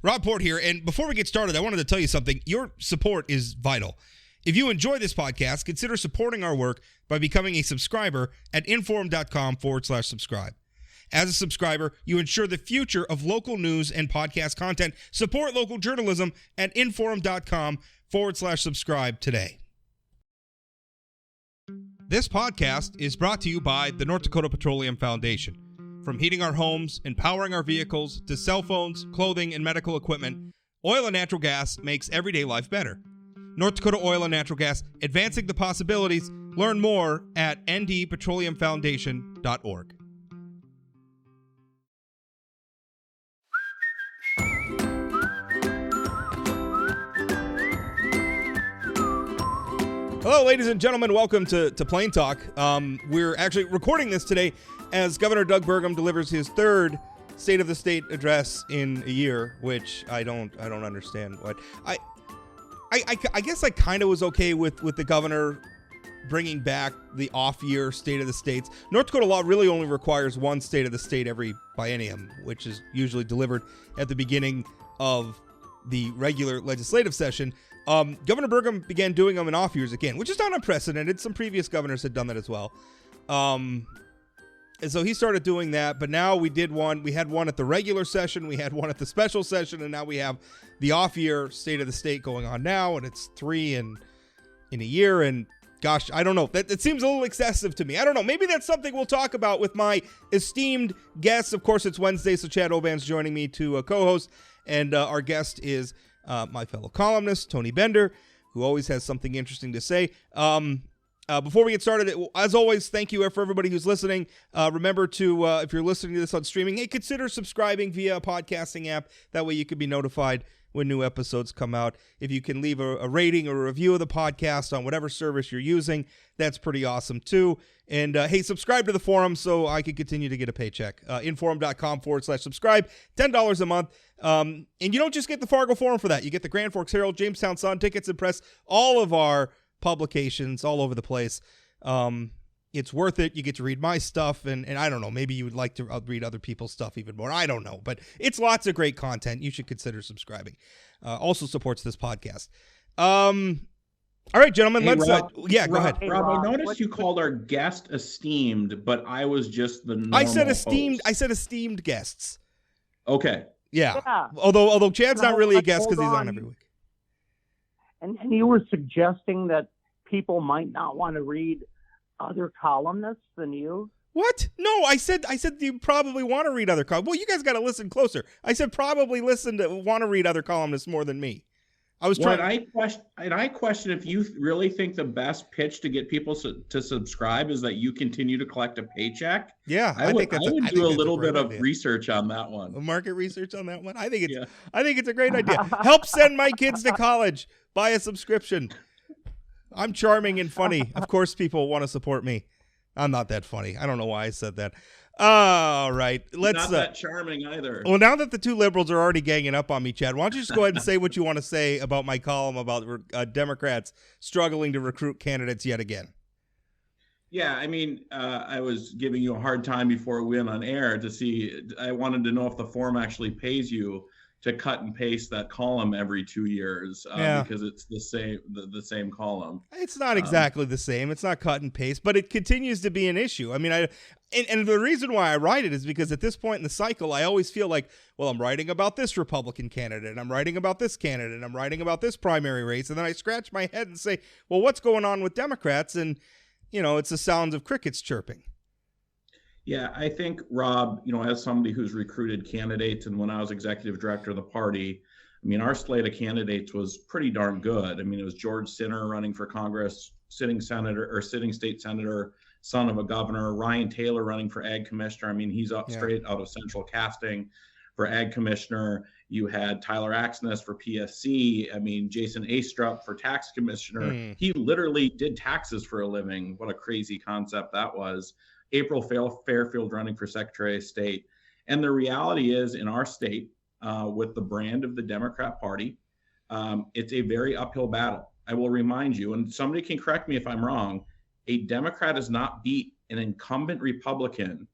Rob Port here, and before we get started, I wanted to tell you something. Your support is vital. If you enjoy this podcast, consider supporting our work by becoming a subscriber at inforum.com/subscribe. As a subscriber, you ensure the future of local news and podcast content. Support local journalism at inforum.com/subscribe today. This podcast is brought to you by the North Dakota Petroleum Foundation. From heating our homes, empowering our vehicles, to cell phones, clothing, and medical equipment, oil and natural gas makes everyday life better. North Dakota Oil and Natural Gas, advancing the possibilities. Learn more at ndpetroleumfoundation.org. Hello, ladies and gentlemen. Welcome to Plain Talk. We're actually recording this today as Governor Doug Burgum delivers his third State of the State address in a year, which I don't understand. What I guess I kind of was okay with the governor bringing back the off-year State of the States. North Dakota law really only requires one State of the State every biennium, which is usually delivered at the beginning of the regular legislative session. Governor Burgum began doing them in off years again, which is not unprecedented. Some previous governors had done that as well. And so he started doing that, but now we did one. We had one at the regular session, we had one at the special session, and now we have the off-year State of the State going on now, and it's three in a year. And gosh, I don't know. That seems a little excessive to me. I don't know. Maybe that's something we'll talk about with my esteemed guests. Of course, it's Wednesday, so Chad Oban's joining me to co-host, and our guest is my fellow columnist, Tony Bender, who always has something interesting to say. Before we get started, as always, thank you for everybody who's listening. Remember to, if you're listening to this on streaming, hey, consider subscribing via a podcasting app. That way you can be notified when new episodes come out. If you can leave a rating or a review of the podcast on whatever service you're using, that's pretty awesome too. And hey, subscribe to the forum so I can continue to get a paycheck. Inforum.com/subscribe, $10 a month. And you don't just get the Fargo Forum for that. You get the Grand Forks Herald, Jamestown Sun, Tickets and Press, all of our publications all over the place. It's worth it. You get to read my stuff, and I don't know, maybe you would like to read other people's stuff even more. I don't know, but it's lots of great content. You should consider subscribing. Also supports this podcast. All right, gentlemen, hey, let's Rob, go ahead. Hey, Rob, I noticed you called our guest esteemed, but I was just the normal I said esteemed. host. I said esteemed guests. Okay. Yeah. Although Chad's not really a guest because he's on every week. And you were suggesting that people might not want to read other columnists than you? What? No, I said you probably want to read other columnists. Well, you guys got to listen closer. I said probably want to read other columnists more than me. I was trying. I question if you really think the best pitch to get people to subscribe is that you continue to collect a paycheck. Yeah, I would do a little bit of research on that one. Market research on that one. I think it's a great idea. Help send my kids to college. Buy a subscription. I'm charming and funny. Of course, people want to support me. I'm not that funny. I don't know why I said that. All right, let's. Not that charming either. Well, now that the two liberals are already ganging up on me, Chad, why don't you just go ahead and say what you want to say about my column about Democrats struggling to recruit candidates yet again? Yeah, I mean, I was giving you a hard time before we went on air to see. I wanted to know if the forum actually pays you to cut and paste that column every 2 years because it's the same column. It's not exactly the same. It's not cut and paste, but it continues to be an issue. I mean, and the reason why I write it is because at this point in the cycle, I always feel like, well, I'm writing about this Republican candidate, and I'm writing about this candidate, and I'm writing about this primary race, and then I scratch my head and say, well, what's going on with Democrats? And, it's the sounds of crickets chirping. Yeah, I think, Rob, as somebody who's recruited candidates, and when I was executive director of the party, I mean, our slate of candidates was pretty darn good. I mean, it was George Sinner running for Congress, sitting state senator, son of a governor, Ryan Taylor running for ag commissioner. I mean, he's straight out of central casting for ag commissioner. You had Tyler Axness for PSC. I mean, Jason Astrup for tax commissioner. He literally did taxes for a living. What a crazy concept that was. April Fairfield running for Secretary of State. And the reality is, in our state, with the brand of the Democrat Party, it's a very uphill battle. I will remind you, and somebody can correct me if I'm wrong, a Democrat has not beat an incumbent Republican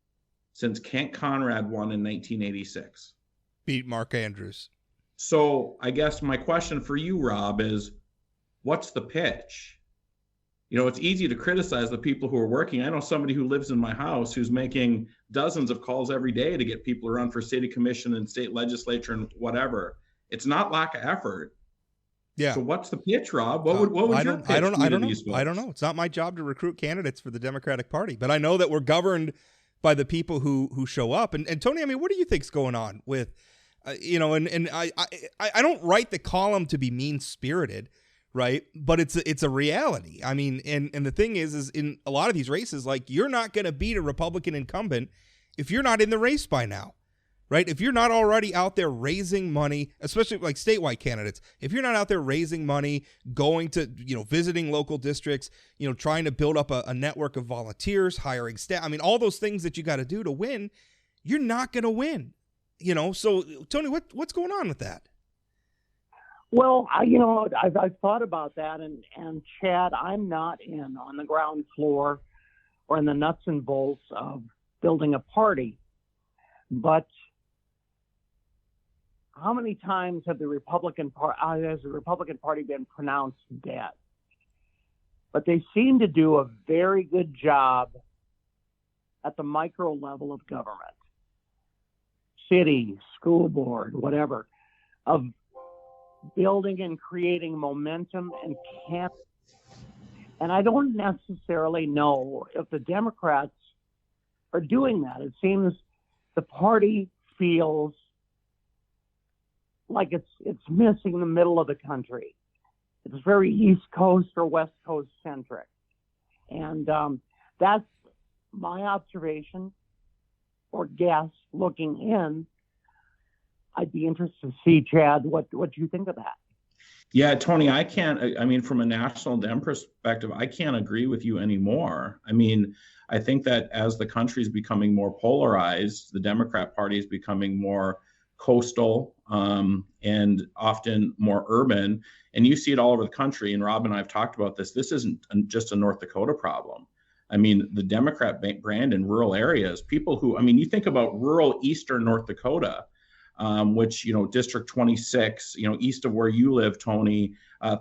since Kent Conrad won in 1986. Beat Mark Andrews. So I guess my question for you, Rob, is what's the pitch? You know, it's easy to criticize the people who are working. I know somebody who lives in my house who's making dozens of calls every day to get people to run for city commission and state legislature and whatever. It's not lack of effort. Yeah. So what's the pitch, Rob? What would your pitch be to these folks? I don't know. It's not my job to recruit candidates for the Democratic Party, but I know that we're governed by the people who show up. And Tony, I mean, what do you think's going on with, and I don't write the column to be mean spirited, right? But it's a reality. I mean, and the thing is in a lot of these races, like, you're not going to beat a Republican incumbent if you're not in the race by now. Right? If you're not already out there raising money, especially like statewide candidates, if you're not out there raising money, going to, visiting local districts, trying to build up a network of volunteers, hiring staff, I mean, all those things that you got to do to win, you're not going to win, So, Tony, what's going on with that? Well, I've thought about that, and Chad, I'm not in on the ground floor or in the nuts and bolts of building a party, but how many times has the Republican Party been pronounced dead? But they seem to do a very good job at the micro level of government, city, school board, whatever, of building and creating momentum and camp. And I don't necessarily know if the Democrats are doing that. It seems the party feels like it's missing the middle of the country. It's very East Coast or West Coast centric. And that's my observation or guess looking in. I'd be interested to see, Chad, what you think of that. Yeah, Tony, from a national Dem perspective, I can't agree with you anymore. I mean, I think that as the country is becoming more polarized, the Democrat Party is becoming more coastal and often more urban. And you see it all over the country. And Rob and I have talked about this. This isn't just a North Dakota problem. I mean, the Democrat brand in rural areas, people who, you think about rural eastern North Dakota, which, District 26, east of where you live, Tony,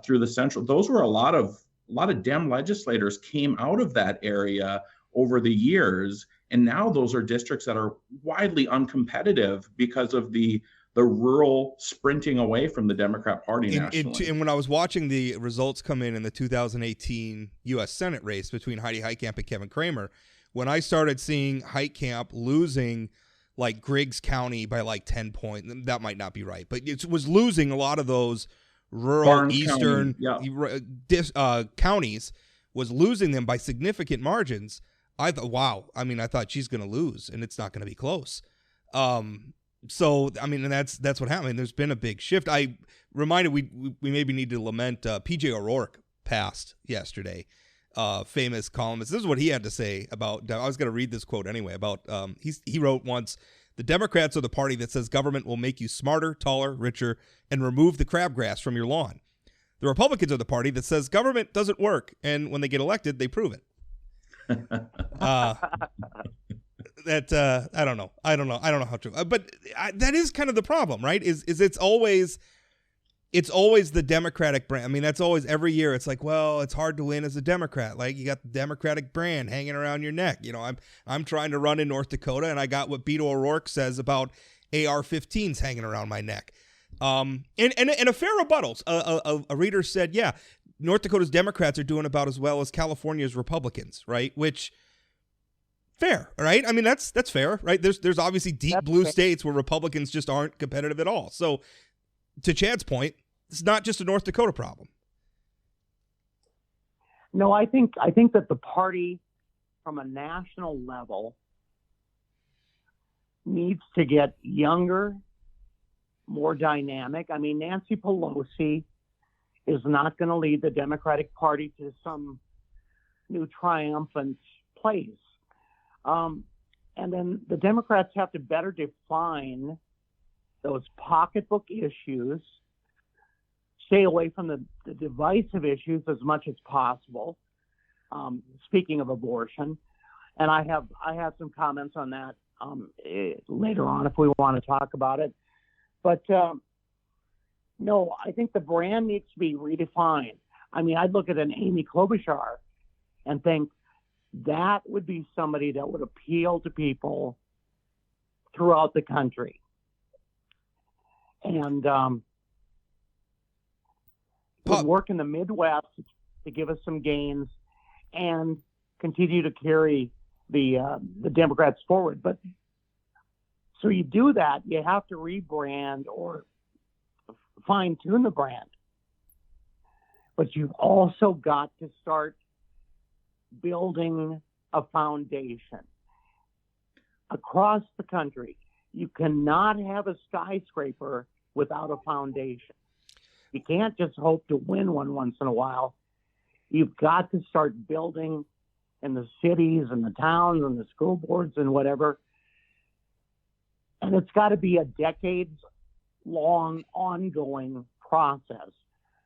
through the central, those were a lot of Dem legislators came out of that area over the years. And now those are districts that are widely uncompetitive because of the rural sprinting away from the Democrat Party nationally. And when I was watching the results come in the 2018 U.S. Senate race between Heidi Heitkamp and Kevin Cramer, when I started seeing Heitkamp losing like Griggs County by like 10 points, that might not be right, but it was losing a lot of those rural Barnes eastern County, counties, was losing them by significant margins. I thought, wow. I thought she's going to lose, and it's not going to be close. So, and that's what happened. There's been a big shift. I reminded we maybe need to lament P.J. O'Rourke passed yesterday, famous columnist. This is what he had to say about. I was going to read this quote anyway. About he wrote once, "The Democrats are the party that says government will make you smarter, taller, richer, and remove the crabgrass from your lawn. The Republicans are the party that says government doesn't work, and when they get elected, they prove it." I don't know how true, but that is kind of the problem, right? Is it's always the Democratic brand. That's always every year. It's like, well, it's hard to win as a Democrat. Like, you got the Democratic brand hanging around your neck. I'm trying to run in North Dakota, and I got what Beto O'Rourke says about AR-15s hanging around my neck. And a fair rebuttal. A reader said, yeah, North Dakota's Democrats are doing about as well as California's Republicans, right? Which, fair, right? That's fair, right? There's obviously deep blue states where Republicans just aren't competitive at all. So, to Chad's point, it's not just a North Dakota problem. No, I think that the party from a national level needs to get younger, more dynamic. Nancy Pelosi is not going to lead the Democratic Party to some new triumphant place. And then the Democrats have to better define those pocketbook issues, stay away from the divisive issues as much as possible. Speaking of abortion, and I have some comments on that later on if we want to talk about it. But No, I think the brand needs to be redefined. I mean, I'd look at an Amy Klobuchar and think that would be somebody that would appeal to people throughout the country. And would work in the Midwest to give us some gains and continue to carry the Democrats forward. But so you do that, you have to rebrand or fine-tune the brand. But you've also got to start building a foundation. Across the country, you cannot have a skyscraper without a foundation. You can't just hope to win one once in a while. You've got to start building in the cities and the towns and the school boards and whatever. And it's got to be a decades-long, ongoing process.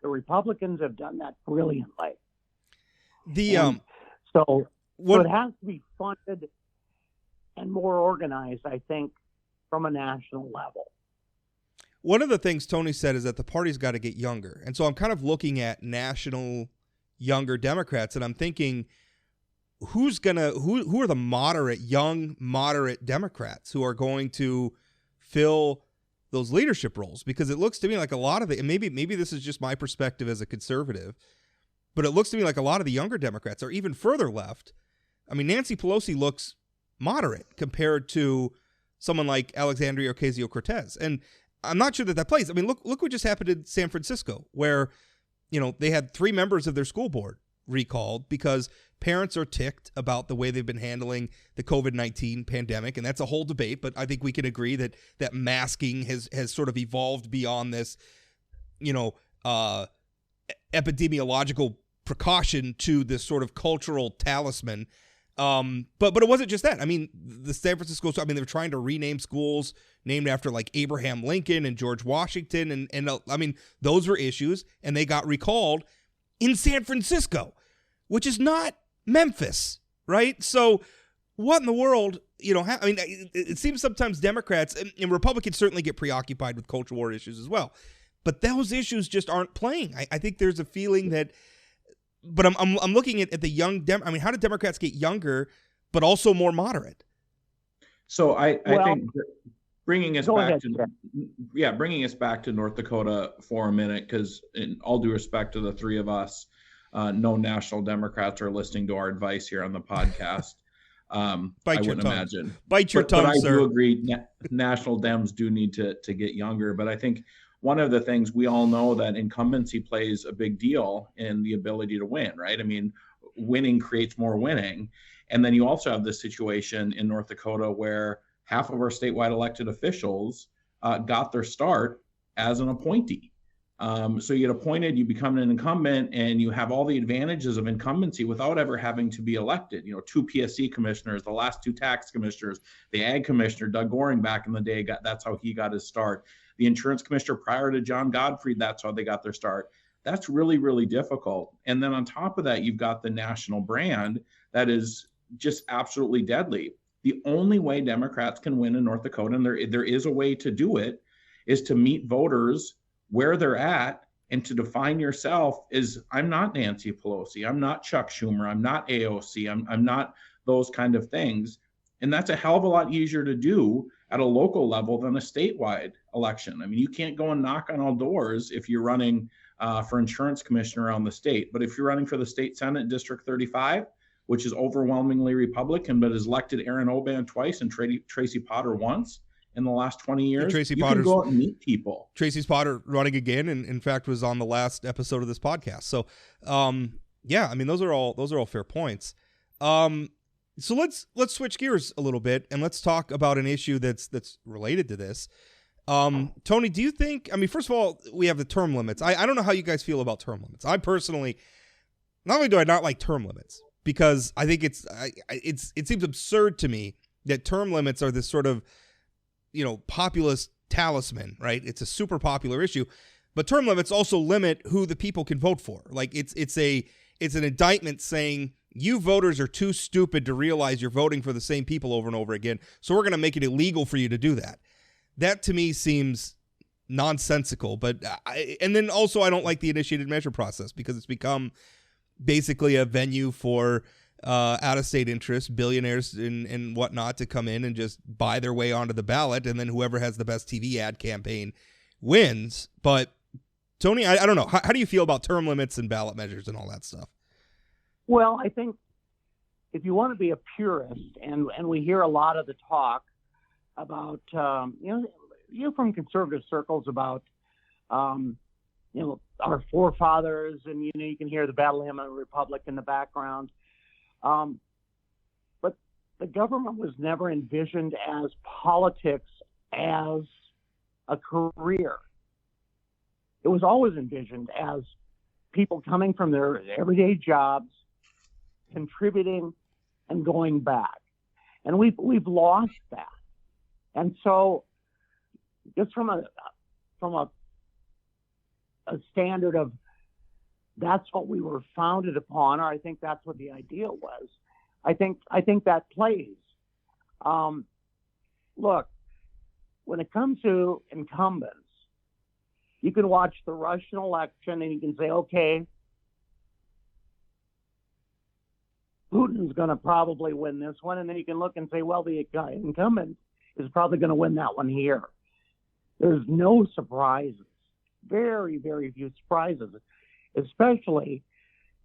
The Republicans have done that brilliantly. So it has to be funded and more organized, I think, from a national level. One of the things Tony said is that the party's got to get younger. And so I'm kind of looking at national younger Democrats, and I'm thinking, who are the young moderate Democrats who are going to fill those leadership roles? Because it looks to me like a lot of and maybe this is just my perspective as a conservative, but it looks to me like a lot of the younger Democrats are even further left. I mean, Nancy Pelosi looks moderate compared to someone like Alexandria Ocasio-Cortez. And I'm not sure that plays. I mean, look what just happened in San Francisco, where, they had 3 members of their school board recalled because parents are ticked about the way they've been handling the COVID-19 pandemic. And that's a whole debate, but I think we can agree that masking has sort of evolved beyond this, epidemiological precaution to this sort of cultural talisman. But it wasn't just that. I mean, the San Francisco, they were trying to rename schools named after like Abraham Lincoln and George Washington. And those were issues, and they got recalled in San Francisco, which is not Memphis, right? So what in the world, it seems sometimes Democrats and Republicans certainly get preoccupied with culture war issues as well, but those issues just aren't playing. I think there's a feeling that, but I'm looking at the young how do Democrats get younger, but also more moderate? So I think bringing us back to North Dakota for a minute, because in all due respect to the 3 of us, no national Democrats are listening to our advice here on the podcast. Bite your tongue, sir. But I do agree, national Dems do need to get younger. But I think one of the things we all know that incumbency plays a big deal in the ability to win, right? I mean, winning creates more winning. And then you also have this situation in North Dakota where half of our statewide elected officials got their start as an appointee. So you get appointed, you become an incumbent, and you have all the advantages of incumbency without ever having to be elected. 2 PSC commissioners, the last 2 tax commissioners, the ag commissioner, Doug Goring back in the day, that's how he got his start. The insurance commissioner prior to John Godfrey, that's how they got their start. That's really, really difficult. And then on top of that, you've got the national brand that is just absolutely deadly. The only way Democrats can win in North Dakota, and there is a way to do it, is to meet voters where they're at and to define yourself as, I'm not Nancy Pelosi, I'm not Chuck Schumer, I'm not AOC, I'm not those kind of things. And that's a hell of a lot easier to do at a local level than a statewide election. I mean, you can't go and knock on all doors if you're running for insurance commissioner around the state. But if you're running for the state Senate District 35, which is overwhelmingly Republican, but has elected Aaron Oban twice and Tracy Potter once in the last 20 years, you can go out and meet people. Tracy Potter running again, and in fact was on the last episode of this podcast. So, those are all fair points. So let's switch gears a little bit and let's talk about an issue that's related to this. Tony, do you think? First of all, we have the term limits. I don't know how you guys feel about term limits. I personally, not only do I not like term limits, because I think it seems absurd to me that term limits are this sort of, populist talisman, right? It's a super popular issue, but term limits also limit who the people can vote for. Like it's an indictment saying you voters are too stupid to realize you're voting for the same people over and over again, so we're going to make it illegal for you to do that. That to me seems nonsensical. But and then also I don't like the initiated measure process because it's become basically a venue for out-of-state interests, billionaires and whatnot to come in and just buy their way onto the ballot, and then whoever has the best TV ad campaign wins. But Tony, I don't know. How do you feel about term limits and ballot measures and all that stuff? Well, I think if you want to be a purist, and we hear a lot of the talk about, from conservative circles about, our forefathers, and, you can hear the battle hymn of the Republic in the background. But the government was never envisioned as politics as a career. It was always envisioned as people coming from their everyday jobs, contributing and going back. And we've lost that. And so just from a standard of that's what we were founded upon, or I think that's what the ideal was. I think that plays. Look, when it comes to incumbents, you can watch the Russian election and you can say, okay, Putin's going to probably win this one. And then you can look and say, well, the incumbent is probably going to win that one here. There's no surprises, very, very few surprises, especially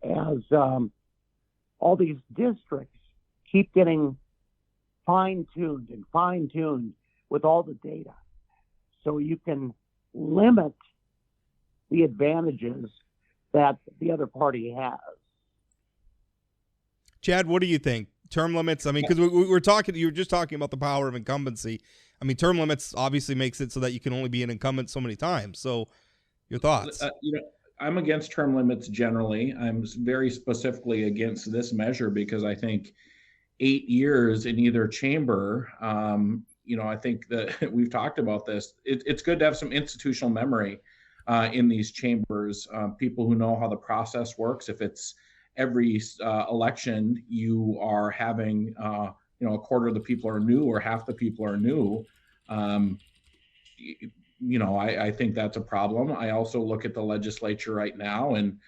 as all these districts keep getting fine-tuned with all the data. So you can limit the advantages that the other party has. Chad, what do you think? Term limits? I mean, because you were just talking about the power of incumbency. I mean, term limits obviously makes it so that you can only be an incumbent so many times. So your thoughts? I'm against term limits generally. I'm very specifically against this measure because I think 8 years in either chamber, I think that we've talked about this. It's good to have some institutional memory in these chambers, people who know how the process works. If it's every election, you are having, a quarter of the people are new or half the people are new. I think that's a problem. I also look at the legislature right now, and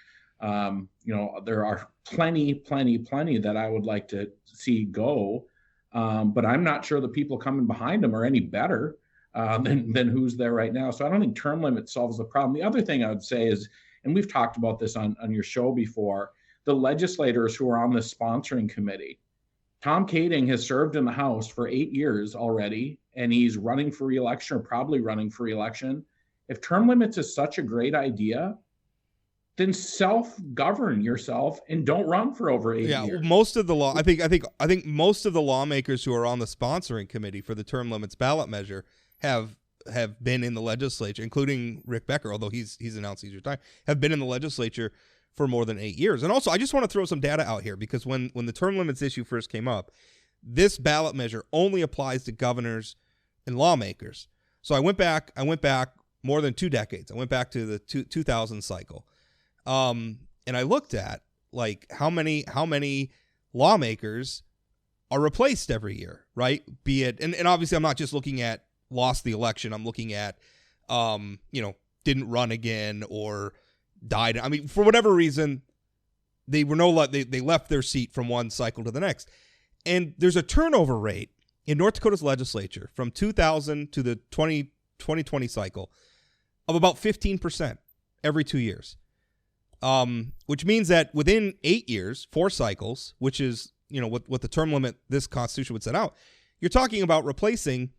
there are plenty that I would like to see go. But I'm not sure the people coming behind them are any better than who's there right now. So I don't think term limit solves the problem. The other thing I would say is, and we've talked about this on your show before, the legislators who are on the sponsoring committee. Tom Kading has served in the House for 8 years already, and he's running for re-election or probably running for re-election. If term limits is such a great idea, then self-govern yourself and don't run for over 8 years. Yeah, most of the law. I think most of the lawmakers who are on the sponsoring committee for the term limits ballot measure have been in the legislature, including Rick Becker, although he's announced he's retired, have been in the legislature for more than 8 years. And also, I just want to throw some data out here because when the term limits issue first came up, this ballot measure only applies to governors and lawmakers. So I went back more than 2 decades. I went back to the 2000 cycle. And I looked at like how many lawmakers are replaced every year, right? Be it, and obviously I'm not just looking at lost the election. I'm looking at, didn't run again or died. I mean, for whatever reason, they left their seat from one cycle to the next. And there's a turnover rate in North Dakota's legislature from 2000 to the 2020 cycle of about 15% every 2 years. Which means that within 8 years, 4 cycles, which is, what the term limit this Constitution would set out, you're talking about replacing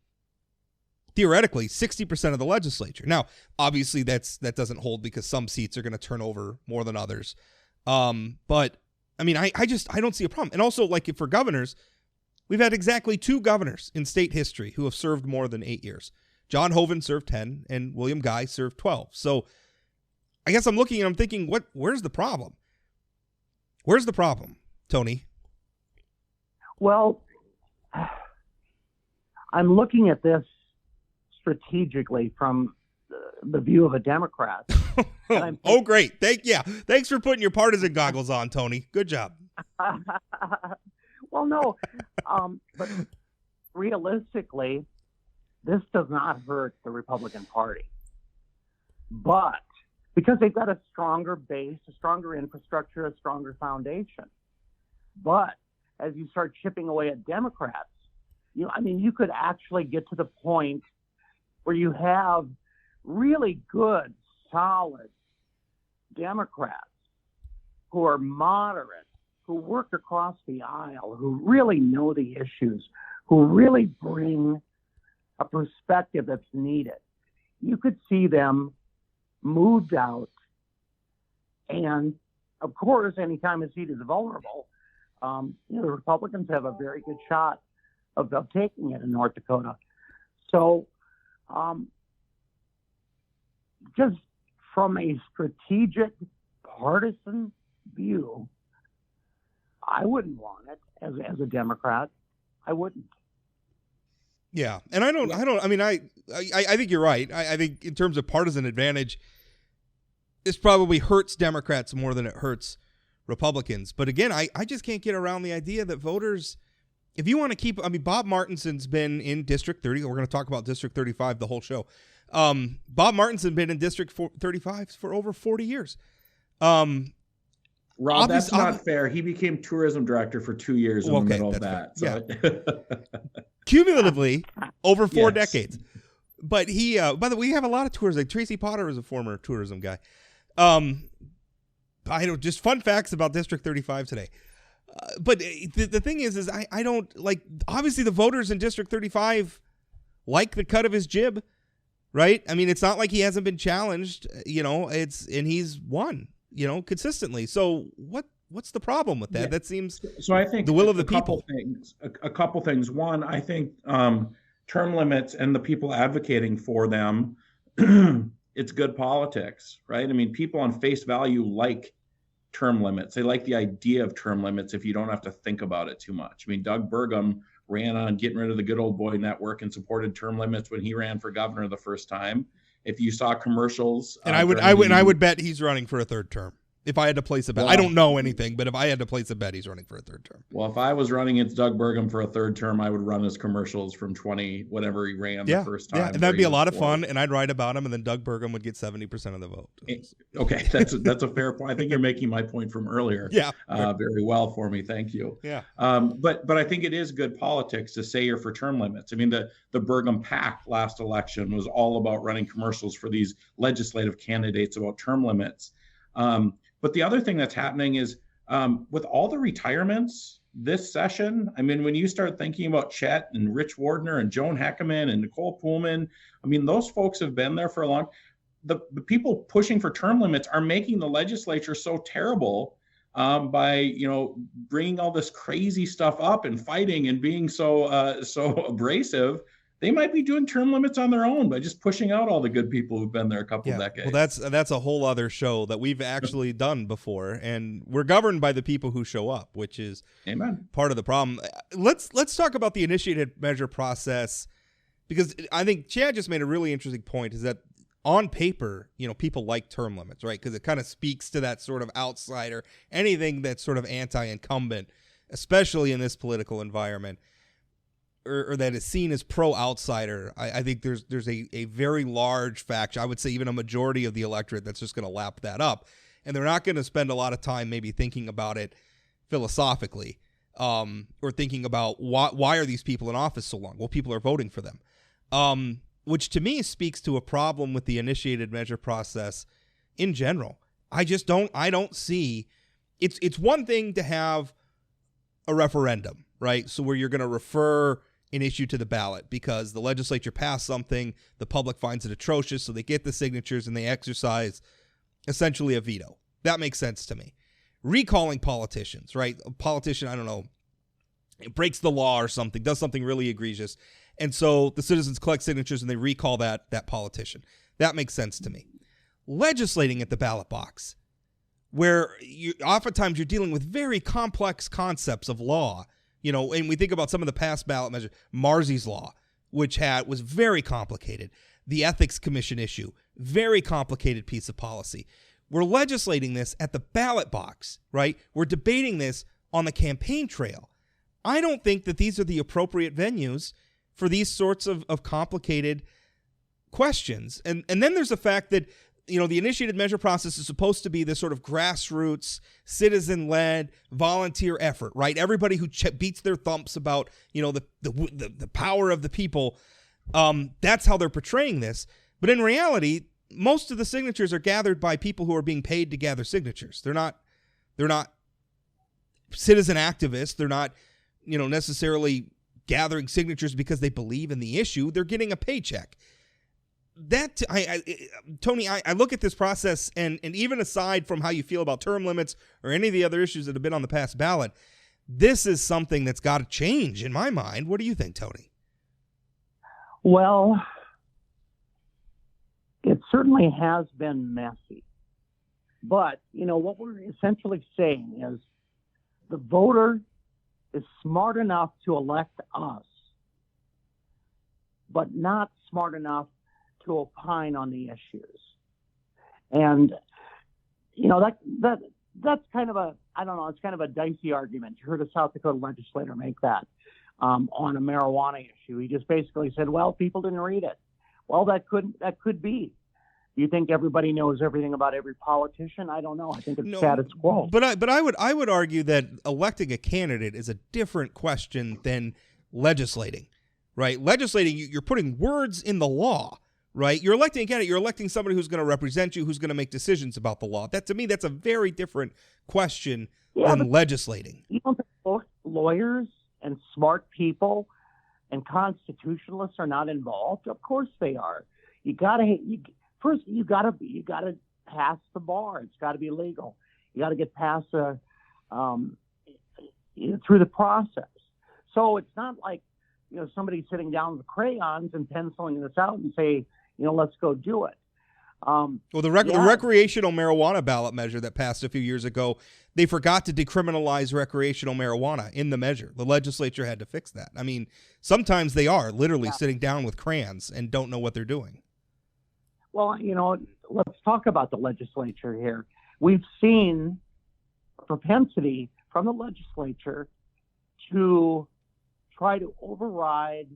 theoretically 60% of the legislature. Now, obviously that doesn't hold because some seats are going to turn over more than others. But I mean, I don't see a problem. And also, like, for governors, we've had exactly 2 governors in state history who have served more than 8 years. John Hoeven served 10 and William Guy served 12. So I guess I'm looking and I'm thinking, where's the problem? Where's the problem, Tony? Well, I'm looking at this strategically from the view of a Democrat. Oh, great. Thanks for putting your partisan goggles on, Tony. Good job. Well, no, but realistically, this does not hurt the Republican Party. but because they've got a stronger base, a stronger infrastructure, a stronger foundation. But as you start chipping away at Democrats, you could actually get to the point where you have really good, solid Democrats who are moderate, who work across the aisle, who really know the issues, who really bring a perspective that's needed. You could see them moved out. And of course, anytime a seat is vulnerable, the Republicans have a very good shot of taking it in North Dakota. So just from a strategic partisan view, I wouldn't want it as a Democrat. I wouldn't. Yeah. And I think you're right. I think in terms of partisan advantage, this probably hurts Democrats more than it hurts Republicans. But again, I just can't get around the idea that voters, if you want to keep, Bob Martinson's been in District 30. We're going to talk about District 35 the whole show. Bob Martinson been in District 35 for over 40 years. Rob, that's not fair. He became tourism director for 2 years in the middle of that. So. Yeah. Cumulatively, over 4 decades. But he, by the way, we have a lot of tours. Like Tracy Potter is a former tourism guy. Just fun facts about District 35 today. But the thing is I don't like, obviously the voters in District 35 like the cut of his jib, right? I mean, it's not like he hasn't been challenged, and he's won, consistently. So what's the problem with that? Yeah. That seems so. I think the will of the people. A couple things. One, I think term limits and the people advocating for them, it's good politics, right? I mean, people on face value like term limits. They like the idea of term limits if you don't have to think about it too much. I mean, Doug Burgum ran on getting rid of the good old boy network and supported term limits when he ran for governor the first time. If you saw commercials, and I would bet he's running for a third term. If I had to place a bet, I don't know anything, but if I had to place a bet, he's running for a third term. Well, if I was running against Doug Burgum for a third term, I would run his commercials from whenever he ran the first time. Yeah, and that'd be a lot of fun, and I'd write about him, and then Doug Burgum would get 70% of the vote. Okay, that's a fair point. I think you're making my point from earlier. Yeah, very well for me. Thank you. Yeah. But I think it is good politics to say you're for term limits. I mean, the Burgum PAC last election was all about running commercials for these legislative candidates about term limits. But the other thing that's happening is with all the retirements this session, I mean, when you start thinking about Chet and Rich Wardner and Joan Heckerman and Nicole Pullman, I mean, those folks have been there for a long time. The people pushing for term limits are making the legislature so terrible by, bringing all this crazy stuff up and fighting and being so abrasive. They might be doing term limits on their own by just pushing out all the good people who've been there a couple of decades. Well, that's a whole other show that we've actually done before, and we're governed by the people who show up, which is part of the problem. Let's talk about the initiated measure process, because I think Chad just made a really interesting point, is that on paper, people like term limits, right? Because it kind of speaks to that sort of outsider, anything that's sort of anti-incumbent, especially in this political environment. Or that is seen as pro-outsider. I think there's a very large faction, I would say even a majority of the electorate, that's just going to lap that up. And they're not going to spend a lot of time maybe thinking about it philosophically, or thinking about why are these people in office so long? Well, people are voting for them, which to me speaks to a problem with the initiated measure process in general. I don't see, it's one thing to have a referendum, right? So where you're going to refer an issue to the ballot because the legislature passed something, the public finds it atrocious, so they get the signatures and they exercise essentially a veto. That makes sense to me. Recalling politicians, right? A politician, I don't know, it breaks the law or something, does something really egregious, and so the citizens collect signatures and they recall that politician. That makes sense to me. Legislating at the ballot box, where oftentimes you're dealing with very complex concepts of law, and we think about some of the past ballot measures, Marzy's Law, which was very complicated. The Ethics Commission issue, very complicated piece of policy. We're legislating this at the ballot box, right? We're debating this on the campaign trail. I don't think that these are the appropriate venues for these sorts of complicated questions. And then there's the fact that the initiated measure process is supposed to be this sort of grassroots, citizen-led, volunteer effort, right? Everybody who beats their thumps about, the power of the people, that's how they're portraying this. But in reality, most of the signatures are gathered by people who are being paid to gather signatures. They're not citizen activists. They're not, necessarily gathering signatures because they believe in the issue. They're getting a paycheck. Tony, I look at this process, and even aside from how you feel about term limits or any of the other issues that have been on the past ballot, this is something that's got to change in my mind. What do you think, Tony? Well, it certainly has been messy. But, what we're essentially saying is the voter is smart enough to elect us, but not smart enough to opine on the issues. And, that's kind of it's kind of a dicey argument. You heard a South Dakota legislator make that on a marijuana issue. He just basically said, well, people didn't read it. Well, that could be. Do you think everybody knows everything about every politician? I don't know. I think it's status quo. But I would argue that electing a candidate is a different question than legislating, right? Legislating, you're putting words in the law. Right, you're electing a candidate. You're electing somebody who's going to represent you, who's going to make decisions about the law. That, to me, that's a very different question than legislating. You don't think lawyers and smart people and constitutionalists are not involved? Of course they are. You gotta pass the bar. It's got to be legal. You got to get past through the process. So it's not like somebody sitting down with crayons and penciling this out and say, let's go do it. The recreational marijuana ballot measure that passed a few years ago, they forgot to decriminalize recreational marijuana in the measure. The legislature had to fix that. I mean, sometimes they are literally sitting down with crayons and don't know what they're doing. Well, let's talk about the legislature here. We've seen a propensity from the legislature to try to override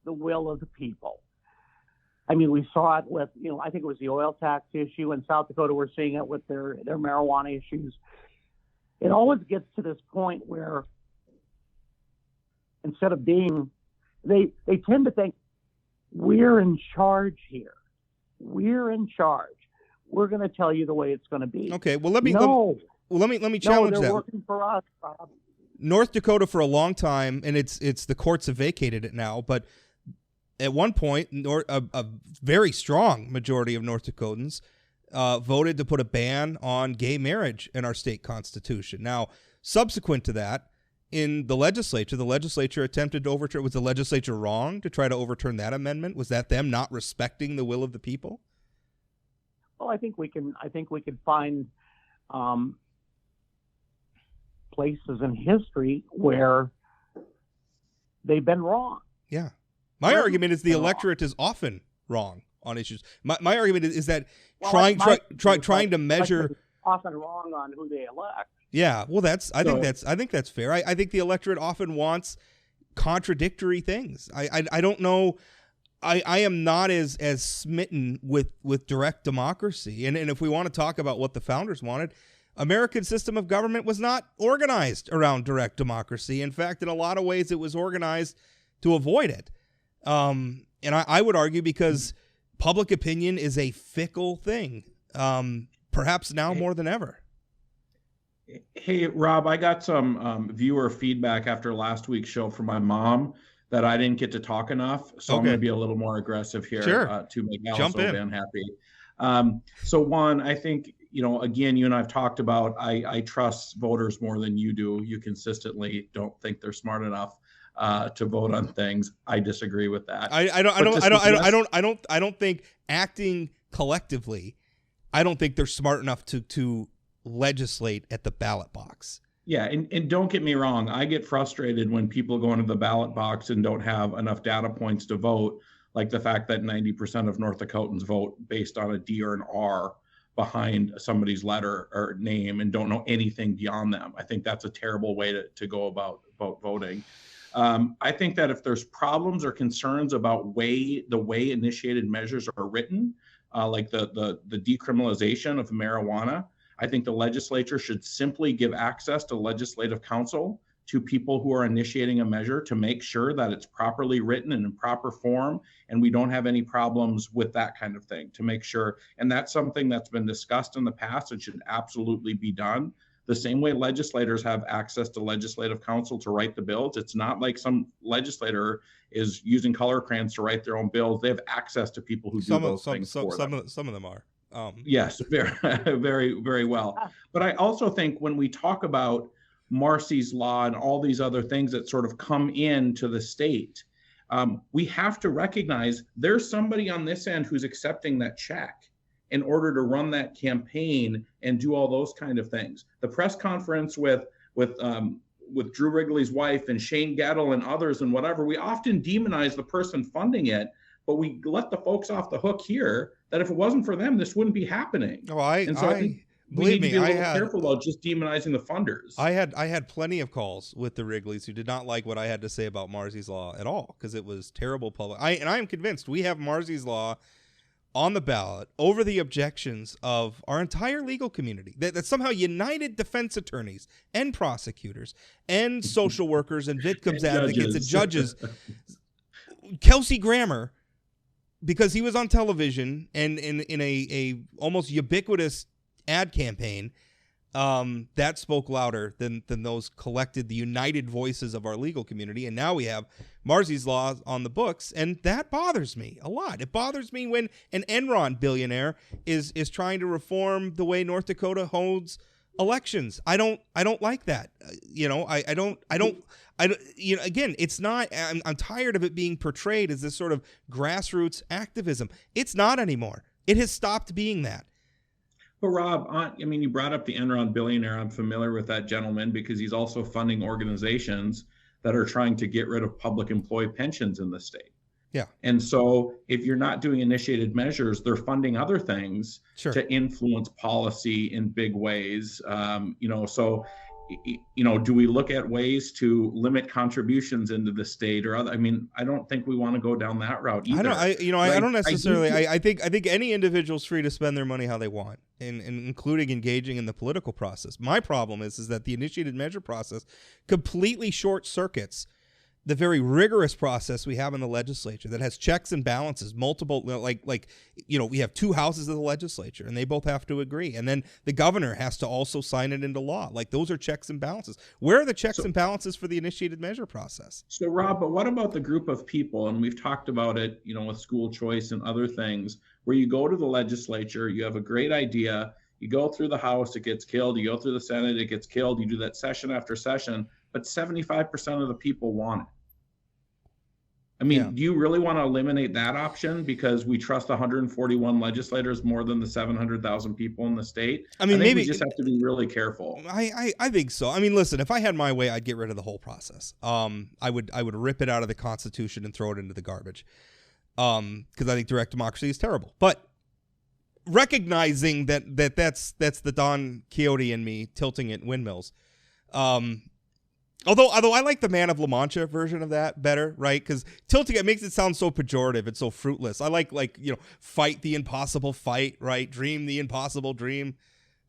the will of the people. I mean, we saw it with, I think it was the oil tax issue. In South Dakota, we're seeing it with their marijuana issues. It always gets to this point where instead of being, they tend to think, we're in charge here. We're in charge. We're going to tell you the way it's going to be. Okay, well, let me challenge that. They're working for us, Bob. North Dakota for a long time, and it's the courts have vacated it now, but at one point, a very strong majority of North Dakotans voted to put a ban on gay marriage in our state constitution. Now, subsequent to that, in the legislature attempted to overturn. Was the legislature wrong to try to overturn that amendment? Was that them not respecting the will of the people? Well, I think we can find places in history where they've been wrong. Yeah. My argument is the electorate is often wrong on issues. My argument is that trying to measure often wrong on who they elect. Yeah, well, I think that's fair. I think the electorate often wants contradictory things. I don't know. I am not as smitten with direct democracy. And if we want to talk about what the founders wanted, American system of government was not organized around direct democracy. In fact, in a lot of ways, it was organized to avoid it. And I would argue because public opinion is a fickle thing, perhaps now more than ever. Hey, Rob, I got some viewer feedback after last week's show from my mom that I didn't get to talk enough. So I'm going to be a little more aggressive here to make Alice Oban happy. So one, I think, again, you and I've talked about, I trust voters more than you do. You consistently don't think they're smart enough to vote on things. I disagree with that. I don't think acting collectively, I don't think they're smart enough to legislate at the ballot box. Yeah, and don't get me wrong, I get frustrated when people go into the ballot box and don't have enough data points to vote, like the fact that 90% of North Dakotans vote based on a D or an R behind somebody's letter or name and don't know anything beyond them. I think that's a terrible way to go about voting. I think that if there's problems or concerns about the way initiated measures are written, like the decriminalization of marijuana. I think the legislature should simply give access to legislative counsel to people who are initiating a measure to make sure that it's properly written and in proper form, and we don't have any problems with that kind of thing, to make sure. And that's something that's been discussed in the past and should absolutely be done. The same way legislators have access to legislative counsel to write the bills. It's not like some legislator is using color crayons to write their own bills. They have access to people who do those things for them. Some of them are. Yes, very, very, very well. But I also think when we talk about Marcy's Law and all these other things that sort of come into the state, we have to recognize there's somebody on this end who's accepting that check in order to run that campaign and do all those kind of things. The press conference with Drew Wrigley's wife and Shane Gettle and others and whatever, we often demonize the person funding it, but we let the folks off the hook here that if it wasn't for them, this wouldn't be happening. Oh, I think we need to be a little careful about just demonizing the funders. I had plenty of calls with the Wrigleys who did not like what I had to say about Marcy's Law at all because it was terrible public. I am convinced we have Marcy's Law on the ballot over the objections of our entire legal community that somehow united defense attorneys and prosecutors and social workers and victims advocates and judges. Kelsey Grammer, because he was on television and in a almost ubiquitous ad campaign, that spoke louder than those collected, the united voices of our legal community. And now we have Marcy's Law on the books, and that bothers me a lot. It bothers me when an Enron billionaire is trying to reform the way North Dakota holds elections. I don't like that. Again, it's not, I'm tired of it being portrayed as this sort of grassroots activism. It's not anymore. It has stopped being that. But Rob, you brought up the Enron billionaire. I'm familiar with that gentleman because he's also funding organizations that are trying to get rid of public employee pensions in the state. Yeah. And so if you're not doing initiated measures, they're funding other things to influence policy in big ways. Do we look at ways to limit contributions into the state or other? I don't think we want to go down that route either. I don't necessarily. I think any individual's free to spend their money how they want, and including engaging in the political process. My problem is that the initiated measure process completely short circuits the very rigorous process we have in the legislature that has checks and balances, multiple, we have two houses of the legislature and they both have to agree. And then the governor has to also sign it into law. Like, those are checks and balances. Where are the checks and balances for the initiated measure process? So Rob, but what about the group of people? And we've talked about it, with school choice and other things, where you go to the legislature, you have a great idea, you go through the House, it gets killed, you go through the Senate, it gets killed, you do that session after session, but 75% of the people want it. Do you really want to eliminate that option because we trust 141 legislators more than the 700,000 people in the state? I think maybe we just have to be really careful. I think so. Listen, if I had my way, I'd get rid of the whole process. I would rip it out of the Constitution and throw it into the garbage. Because I think direct democracy is terrible. But recognizing that's the Don Quixote in me tilting at windmills. Although I like the Man of La Mancha version of that better, right? Because tilting, it makes it sound so pejorative. It's so fruitless. I like fight the impossible fight, right? Dream the impossible dream.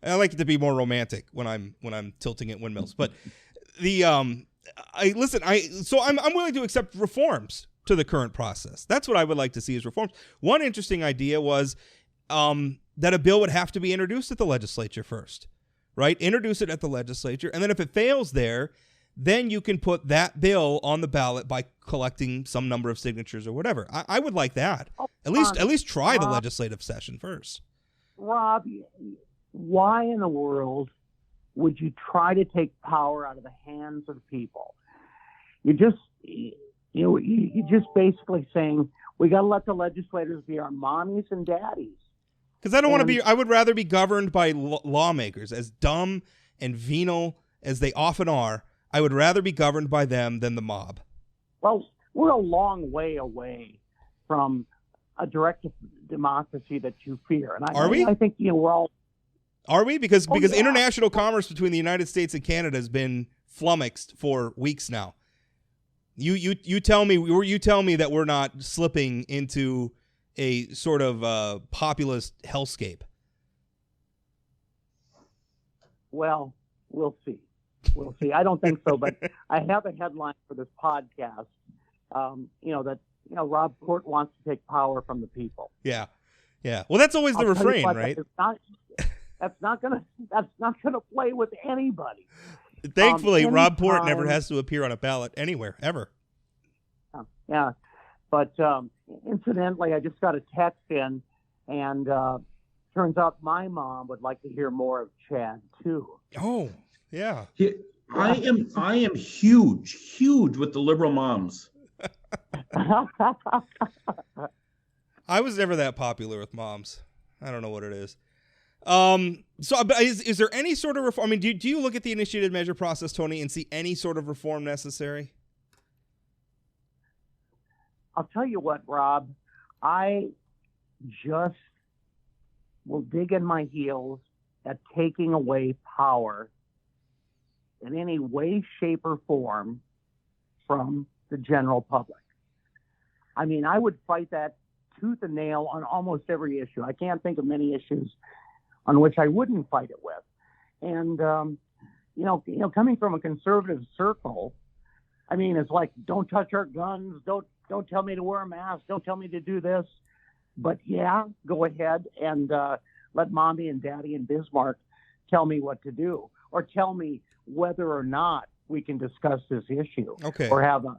And I like it to be more romantic when I'm tilting at windmills. But I'm willing to accept reforms to the current process. That's what I would like to see as reforms. One interesting idea was that a bill would have to be introduced at the legislature first, right? Introduce it at the legislature, and then if it fails there, then you can put that bill on the ballot by collecting some number of signatures or whatever. I would like that. At least try the legislative session first. Rob, why in the world would you try to take power out of the hands of people? You're just basically saying we got to let the legislators be our mommies and daddies. Because I don't want to be. I would rather be governed by lawmakers, as dumb and venal as they often are. I would rather be governed by them than the mob. Well, we're a long way away from a direct democracy that you fear. And are we? I think we're all. Are we? Because international commerce between the United States and Canada has been flummoxed for weeks now. You tell me that we're not slipping into a sort of populist hellscape? Well, we'll see. We'll see. I don't think so, but I have a headline for this podcast. Rob Port wants to take power from the people. Yeah. Well, that's always the refrain, right? That's not gonna play with anybody. Thankfully, Rob Port never has to appear on a ballot anywhere ever. Yeah, but incidentally, I just got a text in, and turns out my mom would like to hear more of Chad too. Oh, yeah. I am huge with the liberal moms. I was never that popular with moms. I don't know what it is. But is there any sort of reform? I mean, do you look at the initiated measure process, Tony, and see any sort of reform necessary? I'll tell you what, Rob, I just will dig in my heels at taking away power in any way, shape, or form from the general public. I mean, I would fight that tooth and nail on almost every issue. I can't think of many issues on which I wouldn't fight it with. And, coming from a conservative circle, I mean, it's like, don't touch our guns, don't tell me to wear a mask, don't tell me to do this. But yeah, go ahead and let mommy and daddy and Bismarck tell me what to do, or tell me whether or not we can discuss this issue. Okay. Or have an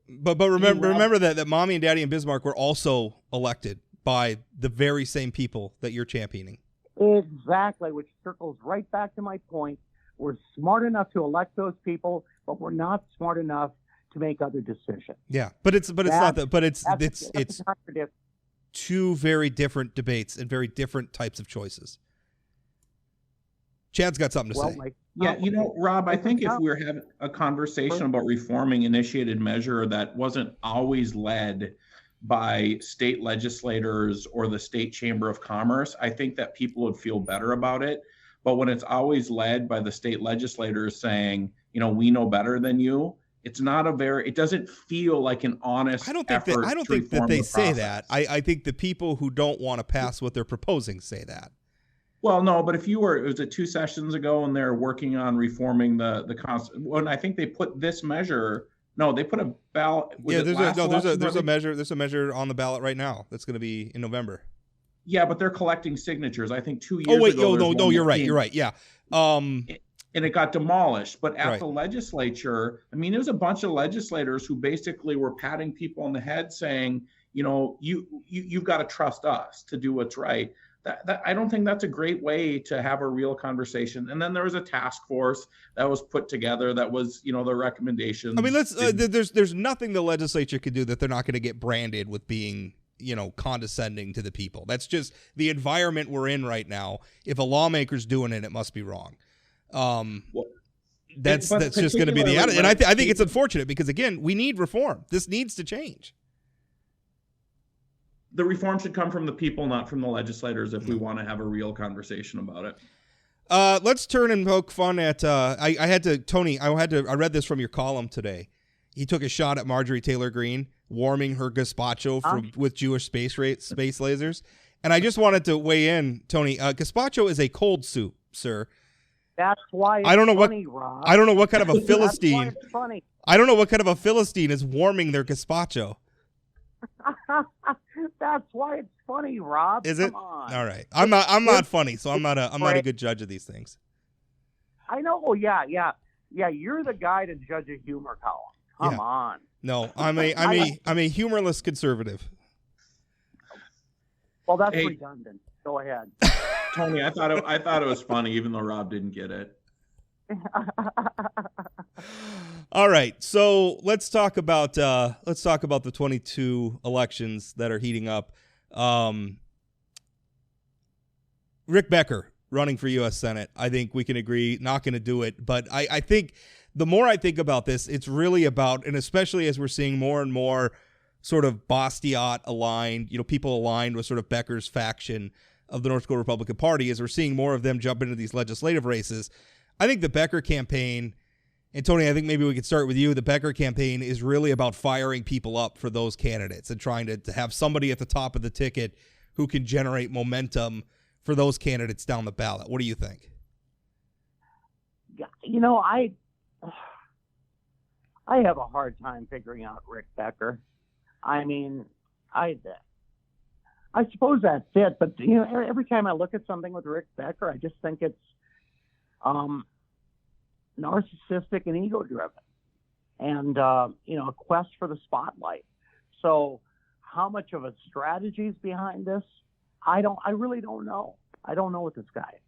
But remember that mommy and daddy and Bismarck were also elected by the very same people that you're championing. Exactly, which circles right back to my point. We're smart enough to elect those people, but we're not smart enough to make other decisions. Yeah, it's two very different debates and very different types of choices. Chad's got something to say. Rob, I think if we're having a conversation about reforming initiated measure that wasn't always led by state legislators or the state chamber of commerce, I think that people would feel better about it. But when it's always led by the state legislators saying, we know better than you, it doesn't feel like an honest effort. I don't think that they say that. I think the people who don't want to pass what they're proposing say that. Well, no, but it was 2 sessions ago, and they're working on reforming the when I think they put this measure. No, they put a ballot. There's a measure on the ballot right now that's going to be in November. Yeah, but they're collecting signatures. I think 2 years ago. No, you're right. Yeah. And it got demolished. But at the legislature, I mean, there's a bunch of legislators who basically were patting people on the head saying, you've got to trust us to do what's right. That I don't think that's a great way to have a real conversation. And then there was a task force that was put together that was, the recommendations. I mean, there's nothing the legislature could do that they're not going to get branded with being, condescending to the people. That's just the environment we're in right now. If a lawmaker's doing it, it must be wrong. That's just going to be the attitude. And I think it's unfortunate because, again, we need reform. This needs to change. The reform should come from the people, not from the legislators, if we want to have a real conversation about it. Let's turn and poke fun at. I read this from your column today. He took a shot at Marjorie Taylor Greene warming her gazpacho with Jewish space lasers, and I just wanted to weigh in, Tony. Gazpacho is a cold soup, sir. That's why it's funny, Rob. I don't know what kind of a Philistine. That's why it's funny. I don't know what kind of a Philistine is warming their gazpacho. That's why it's funny, Rob. Is it? Come on. All right. I'm not funny, so I'm not a good judge of these things. I know. Oh, yeah. You're the guy to judge a humor column. Come on. No, I'm a humorless conservative. Well, that's redundant. Go ahead, Tony. I thought it was funny, even though Rob didn't get it. All right, so let's talk about the 22 elections that are heating up. Rick Becker running for U.S. Senate. I think we can agree not going to do it, but I think the more I think about this, it's really about, and especially as we're seeing more and more sort of Bastiat aligned, people aligned with sort of Becker's faction of the North Dakota Republican Party, as we're seeing more of them jump into these legislative races. I think the Becker campaign And Tony, I think maybe we could start with you. The Becker campaign is really about firing people up for those candidates and trying to have somebody at the top of the ticket who can generate momentum for those candidates down the ballot. What do you think? You know, I have a hard time figuring out Rick Becker. I mean, I suppose that's it. But, you know, every time I look at something with Rick Becker, I just think it's narcissistic and ego-driven, and you know, a quest for the spotlight. So, how much of a strategy is behind this? I really don't know. I don't know with this guy.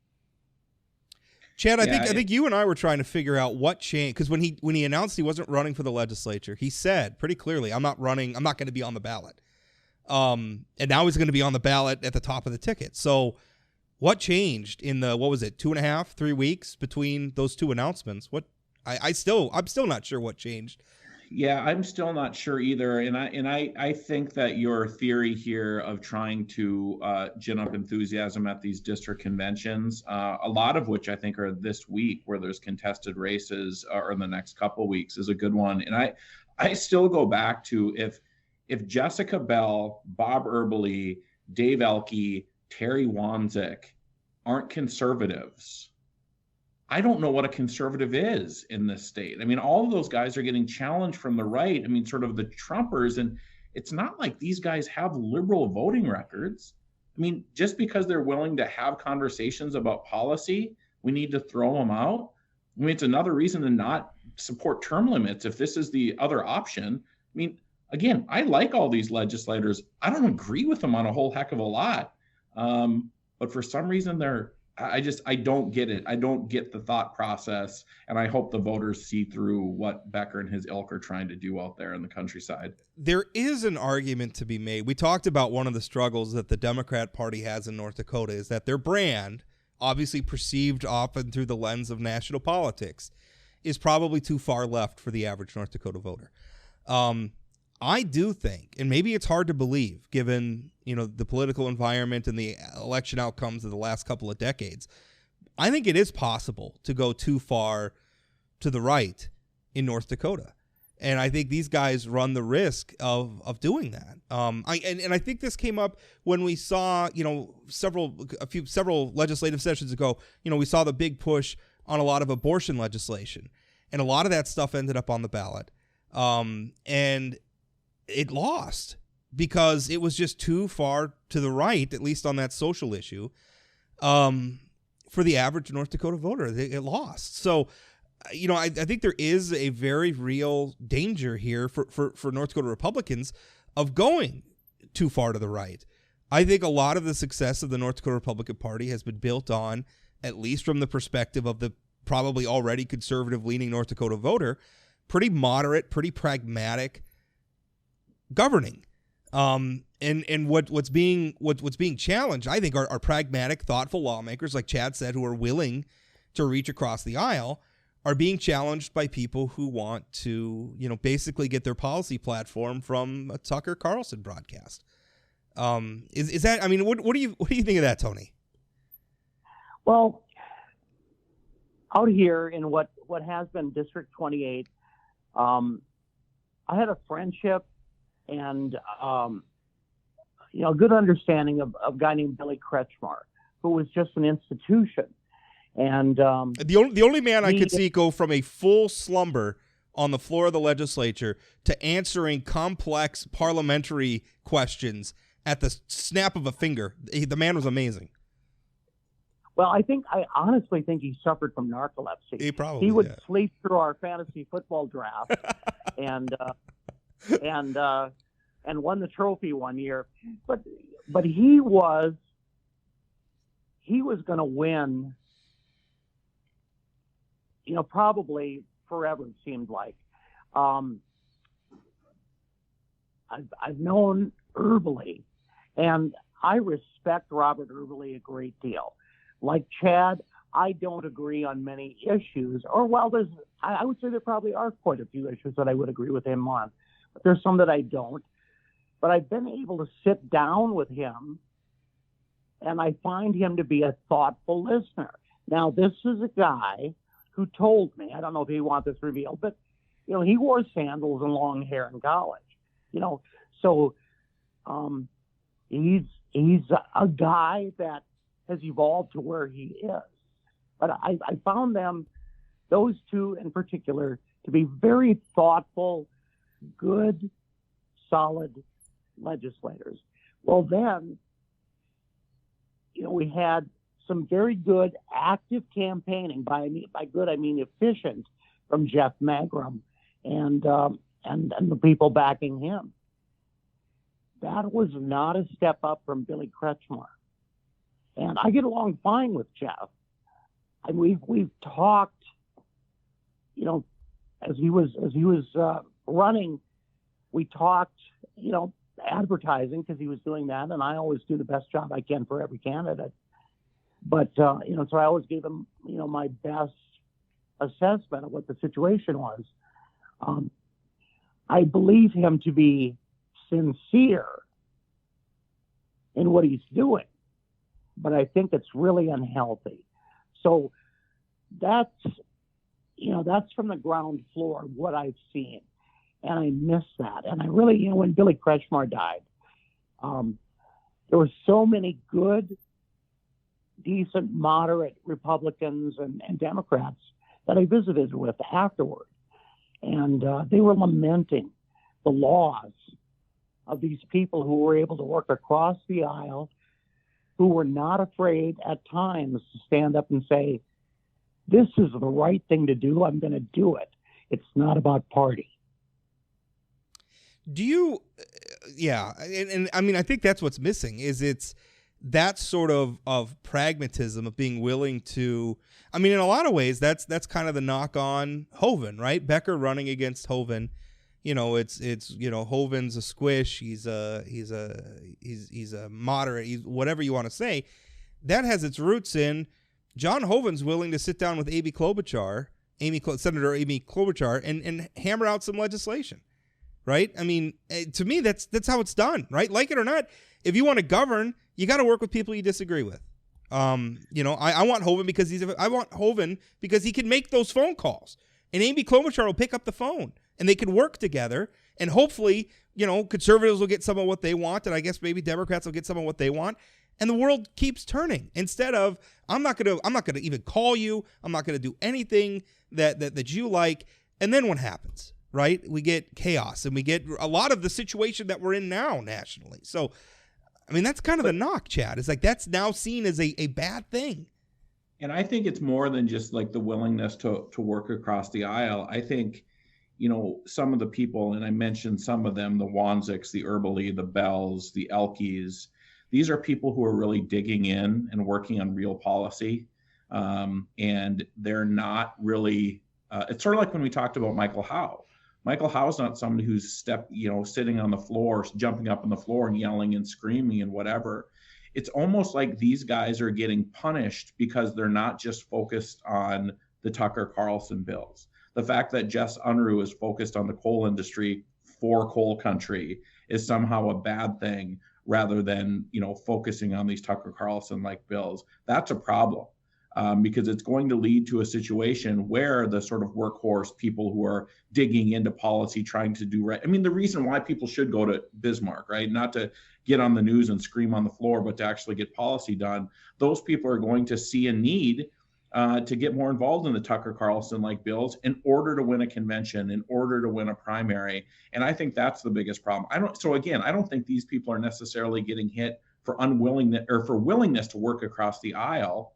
Chad, I think you and I were trying to figure out what changed, because when he announced he wasn't running for the legislature, he said pretty clearly, "I'm not running. I'm not going to be on the ballot." And now he's going to be on the ballot at the top of the ticket. So, what changed in the 2.5, 3 weeks between those two announcements? I'm still not sure what changed. Yeah, I'm still not sure either. And I think that your theory here of trying to gin up enthusiasm at these district conventions, a lot of which I think are this week, where there's contested races, or in the next couple of weeks, is a good one. And I still go back to if Jessica Bell, Bob Erbely, Dave Elke, Terry Wanzik aren't conservatives, I don't know what a conservative is in this state. I mean, all of those guys are getting challenged from the right. I mean, sort of the Trumpers, and it's not like these guys have liberal voting records. I mean, just because they're willing to have conversations about policy, we need to throw them out. I mean, it's another reason to not support term limits if this is the other option. I mean, again, I like all these legislators. I don't agree with them on a whole heck of a lot. But for some reason, I don't get it. I don't get the thought process, and I hope the voters see through what Becker and his ilk are trying to do out there in the countryside. There is an argument to be made. We talked about one of the struggles that the Democrat Party has in North Dakota is that their brand, obviously perceived often through the lens of national politics, is probably too far left for the average North Dakota voter. I do think, and maybe it's hard to believe given, you know, the political environment and the election outcomes of the last couple of decades, I think it is possible to go too far to the right in North Dakota. And I think these guys run the risk of doing that. I think this came up when we saw, you know, several legislative sessions ago, you know, we saw the big push on a lot of abortion legislation, and a lot of that stuff ended up on the ballot. And it lost because it was just too far to the right, at least on that social issue, for the average North Dakota voter. It lost. So, you know, I think there is a very real danger here for North Dakota Republicans of going too far to the right. I think a lot of the success of the North Dakota Republican Party has been built on, at least from the perspective of the probably already conservative-leaning North Dakota voter, pretty moderate, pretty pragmatic governing. And what's being challenged, I think, are pragmatic, thoughtful lawmakers, like Chad said, who are willing to reach across the aisle, are being challenged by people who want to, you know, basically get their policy platform from a Tucker Carlson broadcast. Is that? I mean, what do you think of that, Tony? Well, out here in what has been District 28, I had a friendship and you know, a good understanding of a guy named Billy Kretschmar, who was just an institution. And the only man I could see go from a full slumber on the floor of the legislature to answering complex parliamentary questions at the snap of a finger. The man was amazing. Well, I honestly think he suffered from narcolepsy. He would sleep through our fantasy football draft and won the trophy one year. But he was going to win, you know, probably forever, it seemed like. I've known Erbely, and I respect Robert Erbely a great deal. Like Chad, I don't agree on many issues, or I would say there probably are quite a few issues that I would agree with him on, but there's some that I don't. But I've been able to sit down with him, and I find him to be a thoughtful listener. Now, this is a guy who told me, I don't know if he wants this revealed, but, he wore sandals and long hair in college, so he's a guy that has evolved to where he is. But I found those two in particular, to be very thoughtful, good, solid legislators. Well, then, we had some very good active campaigning, by good I mean efficient, from Jeff Magrum and the people backing him. That was not a step up from Billy Kretschmar. And I get along fine with Jeff. And we've talked, as he was running, we talked, advertising, because he was doing that, and I always do the best job I can for every candidate. But so I always gave him, my best assessment of what the situation was. I believe him to be sincere in what he's doing, but I think it's really unhealthy. So that's from the ground floor, what I've seen. And I miss that. And I really, when Billy Kretschmar died, there were so many good, decent, moderate Republicans and Democrats that I visited with afterward. And they were lamenting the loss of these people who were able to work across the aisle, who were not afraid at times to stand up and say, this is the right thing to do. I'm going to do it. It's not about party. Do you, and I mean, I think that's what's missing, is it's that sort of pragmatism of being willing to, I mean, in a lot of ways, that's kind of the knock on Hoeven, right? Becker running against Hoeven, it's Hoeven's a squish. He's a moderate, he's whatever you want to say. That has its roots in John Hoeven's willing to sit down with Senator Amy Klobuchar and hammer out some legislation. Right? I mean, to me, that's how it's done, right? Like it or not, if you want to govern, you got to work with people you disagree with. I want Hoeven because he can make those phone calls, and Amy Klobuchar will pick up the phone, and they can work together, and hopefully, conservatives will get some of what they want, and I guess maybe Democrats will get some of what they want, and the world keeps turning. Instead of, I'm not gonna even call you, I'm not gonna do anything that you like, and then what happens? Right? We get chaos, and we get a lot of the situation that we're in now nationally. So, I mean, that's kind of the knock, Chad. It's like that's now seen as a bad thing. And I think it's more than just like the willingness to work across the aisle. I think, some of the people, and I mentioned some of them, the Wanzicks, the Erbely, the Bells, the Elkies, these are people who are really digging in and working on real policy. And they're not really, it's sort of like when we talked about Michael Howe. Michael Howe's not somebody who's sitting on the floor, jumping up on the floor and yelling and screaming and whatever. It's almost like these guys are getting punished because they're not just focused on the Tucker Carlson bills. The fact that Jess Unruh is focused on the coal industry for coal country is somehow a bad thing rather than, focusing on these Tucker Carlson-like bills. That's a problem. Because it's going to lead to a situation where the sort of workhorse people who are digging into policy, trying to do right. I mean, the reason why people should go to Bismarck, right? Not to get on the news and scream on the floor, but to actually get policy done. Those people are going to see a need to get more involved in the Tucker Carlson-like bills in order to win a convention, in order to win a primary. And I think that's the biggest problem. I don't think these people are necessarily getting hit for unwillingness or for willingness to work across the aisle.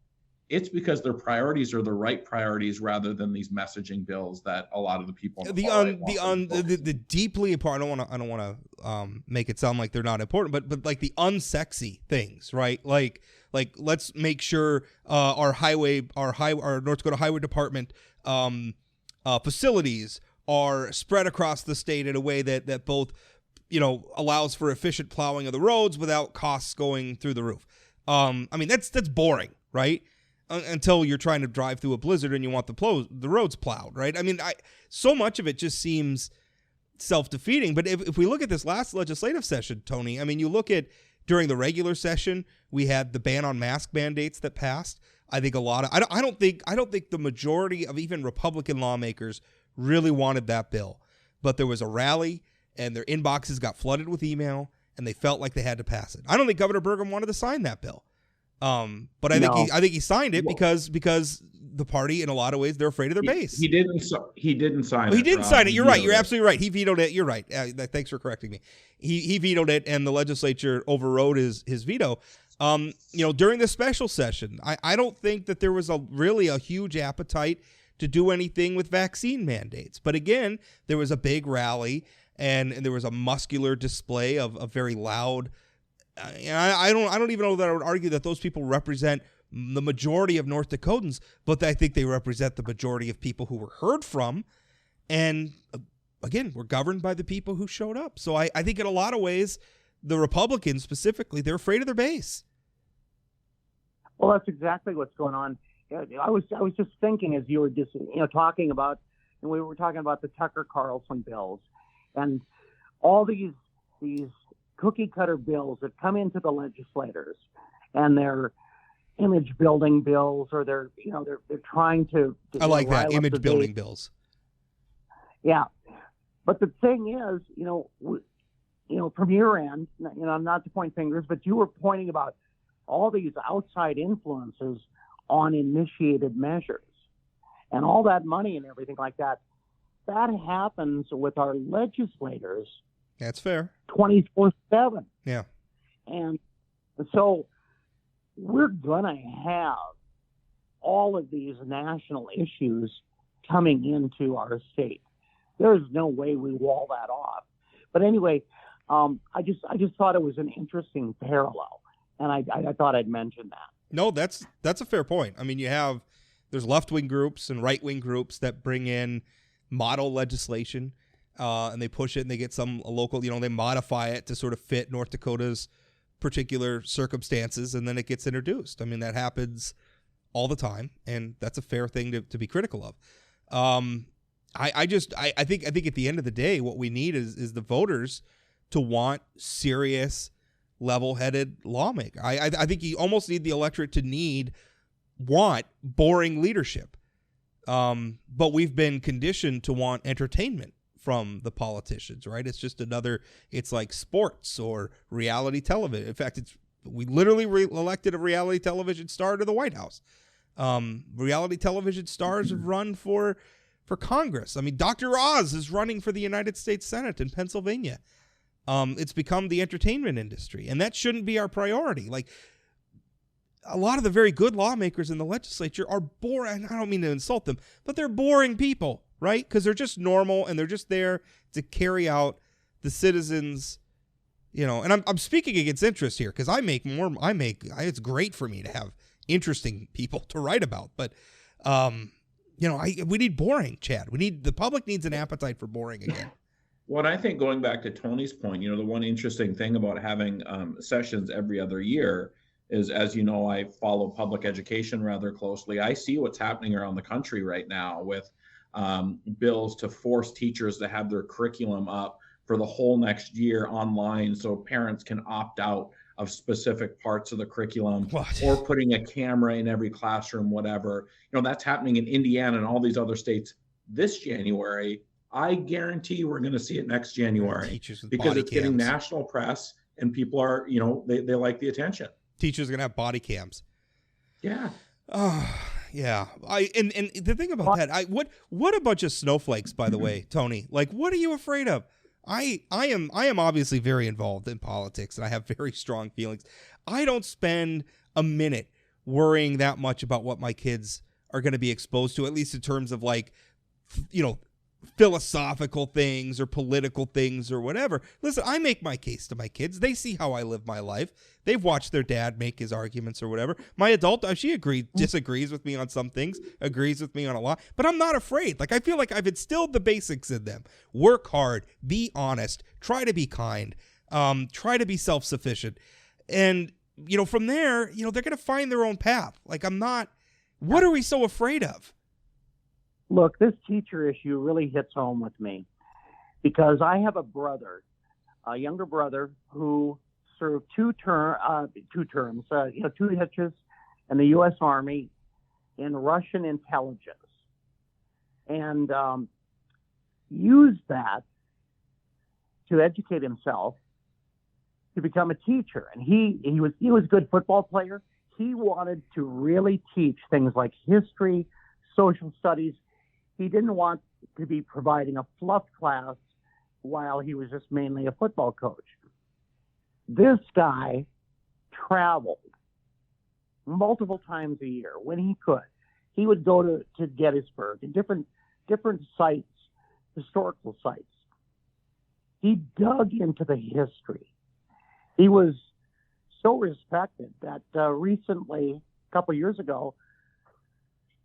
It's because their priorities are the right priorities rather than these messaging bills that a lot of the people the deeply important. I don't want to make it sound like they're not important, but like the unsexy things, right? Like let's make sure our North Dakota Highway Department facilities are spread across the state in a way that both allows for efficient plowing of the roads without costs going through the roof. I mean that's boring, right? Until you're trying to drive through a blizzard and you want the roads plowed, right? I mean, so much of it just seems self-defeating. But if we look at this last legislative session, Tony, I mean, you look at during the regular session, we had the ban on mask mandates that passed. I think a lot of I don't think the majority of even Republican lawmakers really wanted that bill, but there was a rally and their inboxes got flooded with email and they felt like they had to pass it. I don't think Governor Burgum wanted to sign that bill, but I think he signed it because the party, in a lot of ways, they're afraid of their base. He didn't sign it. He didn't sign it. You're right. You're absolutely right. He vetoed it. You're right. Thanks for correcting me. He vetoed it, and the legislature overrode his veto. During the special session, I don't think that there was really a huge appetite to do anything with vaccine mandates. But again, there was a big rally, and there was a muscular display of a very loud. I don't even know that I would argue that those people represent the majority of North Dakotans, but I think they represent the majority of people who were heard from, and again, we're governed by the people who showed up. So I think in a lot of ways, the Republicans specifically, they're afraid of their base. Well, that's exactly what's going on. I was just thinking as you were just talking about, and we were talking about the Tucker Carlson bills, and all these cookie cutter bills that come into the legislators, and they're image building bills, or they're trying to I like that, image building bills. Yeah, but the thing is, from your end, not to point fingers, but you were pointing about all these outside influences on initiated measures and all that money and everything like that. That happens with our legislators. That's fair. 24/7. Yeah. And so we're going to have all of these national issues coming into our state. There's no way we wall that off. But anyway, I just thought it was an interesting parallel, and I thought I'd mention that. No, that's a fair point. I mean, there's left-wing groups and right-wing groups that bring in model legislation, and they push it, and they get a local, they modify it to sort of fit North Dakota's particular circumstances, and then it gets introduced. I mean, that happens all the time, and that's a fair thing to be critical of. I think at the end of the day, what we need is the voters to want serious, level-headed lawmaker. I think you almost need the electorate to want boring leadership. But we've been conditioned to want entertainment from the politicians, right? It's just it's like sports or reality television. In fact, we literally elected a reality television star to the White House. Reality television stars have run for Congress. I mean, Dr. Oz is running for the United States Senate in Pennsylvania. It's become the entertainment industry, and that shouldn't be our priority. Like, a lot of the very good lawmakers in the legislature are boring. I don't mean to insult them, but they're boring people, right? Because they're just normal, and they're just there to carry out the citizens, and I'm speaking against interest here, because it's great for me to have interesting people to write about, but we need boring, Chad. The public needs an appetite for boring again. What I think, going back to Tony's point, the one interesting thing about having sessions every other year is, as you know, I follow public education rather closely. I see what's happening around the country right now with bills to force teachers to have their curriculum up for the whole next year online, so parents can opt out of specific parts of the curriculum. What? Or putting a camera in every classroom, whatever. That's happening in Indiana and all these other states this January. I guarantee we're going to see it next January because it's getting national press, and people are, they like the attention. Teachers are going to have body cams. Yeah. Oh, yeah. And the thing about that, what a bunch of snowflakes, by the way, Tony. Like, what are you afraid of? I am obviously very involved in politics, and I have very strong feelings. I don't spend a minute worrying that much about what my kids are going to be exposed to, at least in terms of, like, philosophical things or political things or whatever. Listen, I make my case to my kids. They see how I live my life. They've watched their dad make his arguments or whatever. My adult, she disagrees with me on some things, agrees with me on a lot, but I'm not afraid. Like, I feel like I've instilled the basics in them. Work hard, be honest, try to be kind, try to be self-sufficient. And, from there, they're going to find their own path. Like, what are we so afraid of? Look, this teacher issue really hits home with me because I have a younger brother, who served two terms, two hitches in the U.S. Army, in Russian intelligence and used that to educate himself to become a teacher. And he was a good football player. He wanted to really teach things like history, social studies. He didn't want to be providing a fluff class while he was just mainly a football coach. This guy traveled multiple times a year when he could. He would go to Gettysburg and different sites, historical sites. He dug into the history. He was so respected that recently, a couple of years ago,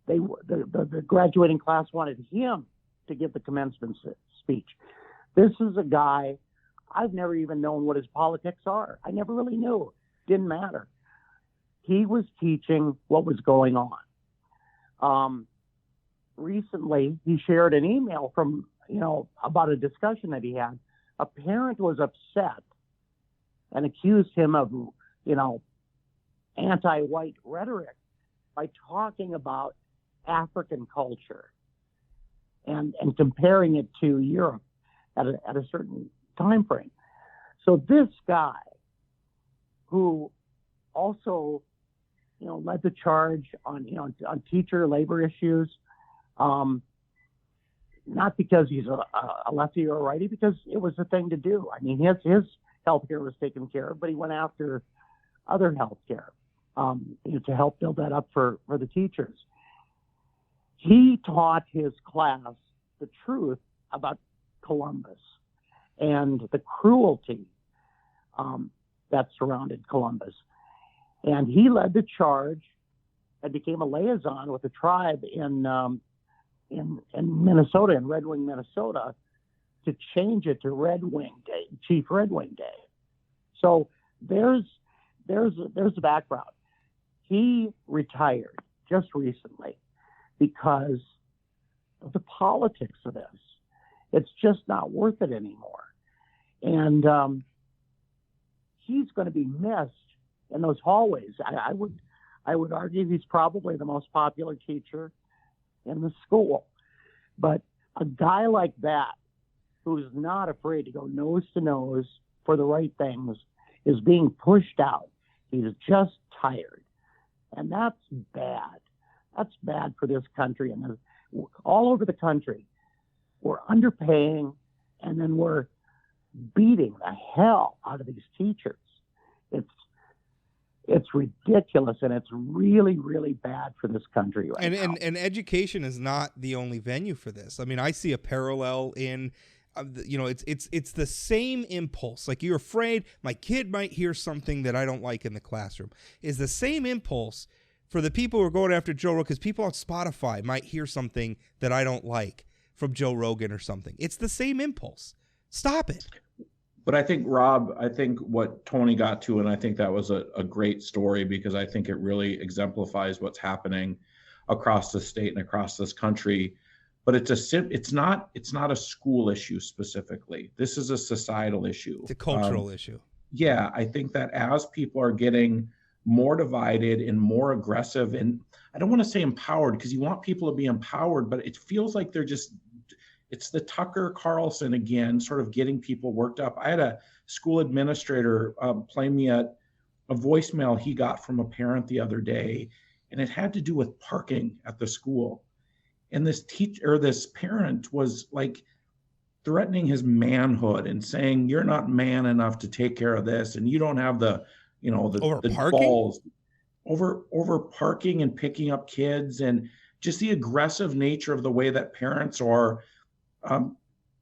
the graduating class wanted him to give the commencement speech. This is a guy, I've never even known what his politics are. I never really knew. Didn't matter. He was teaching what was going on. Recently, he shared an email from, about a discussion that he had. A parent was upset and accused him of, anti-white rhetoric by talking about African culture and comparing it to Europe at a certain time frame. So this guy, who also, led the charge on teacher labor issues, not because he's a lefty or a righty, because it was the thing to do. I mean, his health care was taken care of, but he went after other health care to help build that up for the teachers. He taught his class the truth about Columbus and the cruelty that surrounded Columbus. And he led the charge and became a liaison with the tribe in Minnesota, in Red Wing, Minnesota, to change it to Red Wing Day, Chief Red Wing Day. So there's the background. He retired just recently because of the politics of this. It's just not worth it anymore. And he's going to be missed in those hallways. I would argue he's probably the most popular teacher in the school. But a guy like that, who's not afraid to go nose to nose for the right things, is being pushed out. He's just tired. And that's bad. That's bad for this country. And all over the country, we're underpaying, and then we're beating the hell out of these teachers. It's ridiculous, and it's really, really bad for this country right now. And education is not the only venue for this. I mean, I see a parallel in, it's the same impulse. Like, you're afraid my kid might hear something that I don't like in the classroom. Is the same impulse for the people who are going after Joe Rogan, because people on Spotify might hear something that I don't like from Joe Rogan or something. It's the same impulse. Stop it. But I think, Rob, what Tony got to, and I think that was a great story, because I think it really exemplifies what's happening across the state and across this country. But it's not a school issue specifically. This is a societal issue. It's a cultural issue. Yeah, I think that as people are getting more divided and more aggressive, and I don't want to say empowered, because you want people to be empowered, but it feels like it's the Tucker Carlson again, sort of getting people worked up. I had a school administrator play me a voicemail he got from a parent the other day, and it had to do with parking at the school. And this parent was like threatening his manhood and saying, "You're not man enough to take care of this, and you don't have the balls over parking and picking up kids," and just the aggressive nature of the way that parents are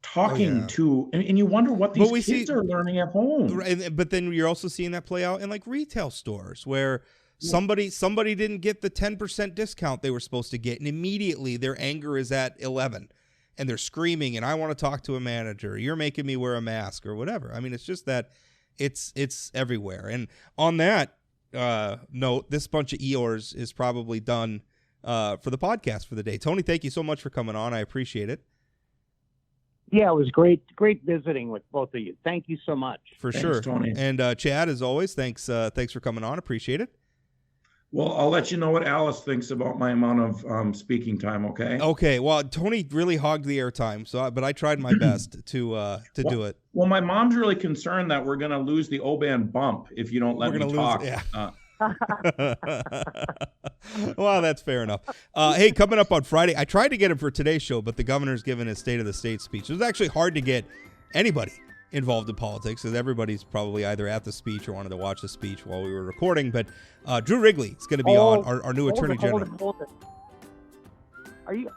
talking to, and you wonder what these kids are learning at home. But then you're also seeing that play out in like retail stores where somebody didn't get the 10% discount they were supposed to get, and immediately their anger is at 11 and they're screaming, and I want to talk to a manager. You're making me wear a mask or whatever. I mean, it's just that it's everywhere. And on that note, this bunch of Eeyores is probably done for the podcast for the day. Tony, thank you so much for coming on. I appreciate it. Yeah, it was great visiting with both of you. Thank you so much. Thanks, sure, Tony. And Chad, as always, thanks for coming on. Appreciate it. Well, I'll let you know what Alice thinks about my amount of speaking time. Okay. Okay. Well, Tony really hogged the airtime, but I tried my best to do it. Well, my mom's really concerned that we're going to lose the Oban bump if you don't let me talk. Yeah. Well, that's fair enough. Hey, coming up on Friday, I tried to get him for today's show, but the governor's given his State of the State speech. It was actually hard to get anybody involved in politics, because everybody's probably either at the speech or wanted to watch the speech while we were recording. But Drew Wrigley is going to be on, our new Attorney General. Hold it.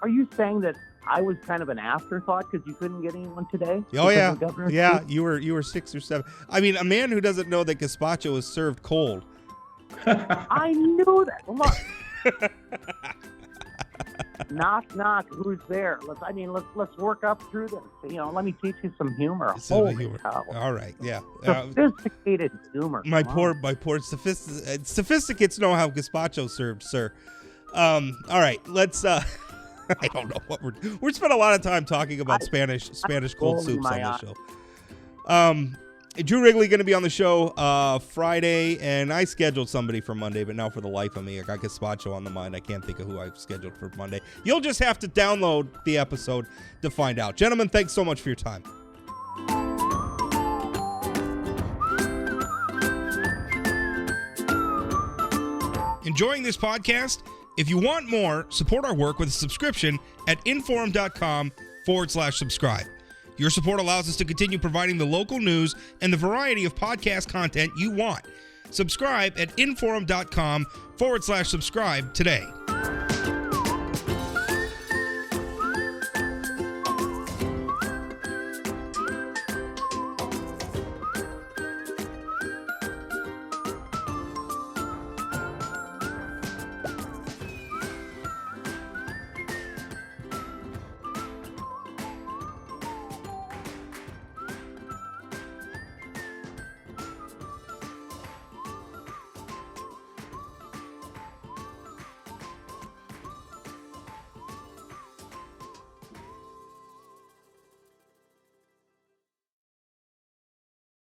Are you saying that I was kind of an afterthought because you couldn't get anyone today? Oh yeah, yeah. You were 6 or 7. I mean, a man who doesn't know that gazpacho is served cold. I knew that. Look. Knock. Who's there? Let's work up through this. Let me teach you some humor. Holy humor. cow. All right, yeah. Sophisticated humor. My poor sophisticates know how gazpacho served, sir. All right, let's. I don't know what we're spent a lot of time talking about Spanish cold soups on this show. Drew Wrigley going to be on the show Friday, and I scheduled somebody for Monday, but now for the life of me, I got gazpacho on the mind. I can't think of who I've scheduled for Monday. You'll just have to download the episode to find out. Gentlemen, thanks so much for your time. Enjoying this podcast? If you want more, support our work with a subscription at inforum.com/subscribe. Your support allows us to continue providing the local news and the variety of podcast content you want. Subscribe at inforum.com/subscribe today.